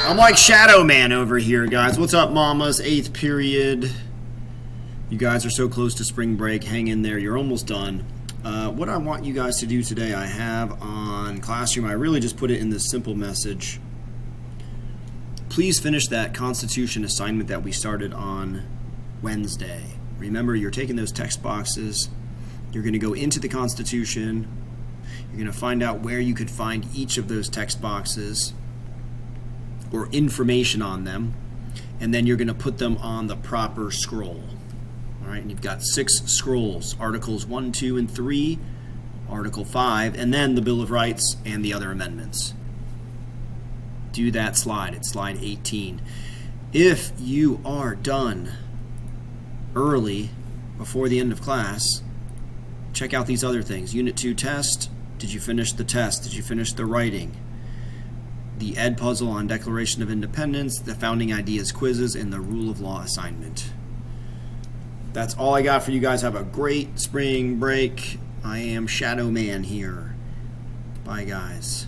I'm like Shadow Man over here, guys. What's up, mamas? 8th period. You guys are so close to spring break. Hang in there. You're almost done. What I want you guys to do today, I have on Classroom, I really just put it in this simple message. Please finish that Constitution assignment that we started on Wednesday. Remember, you're taking those text boxes. You're going to go into the Constitution. You're going to find out where you could find each of those text boxes or information on them, and then you're going to put them on the proper scroll. All right, and you've got 6 scrolls: Articles 1, 2, and 3, Article 5, and then the Bill of Rights and the other amendments. Do that slide. It's slide 18. If you are done early, before the end of class, check out these other things. Unit 2 test. Did you finish the test? Did you finish the writing? The Ed puzzle on Declaration of Independence, the Founding Ideas quizzes, and the Rule of Law assignment. That's all I got for you guys. Have a great spring break. I am Shadow Man here. Bye, guys.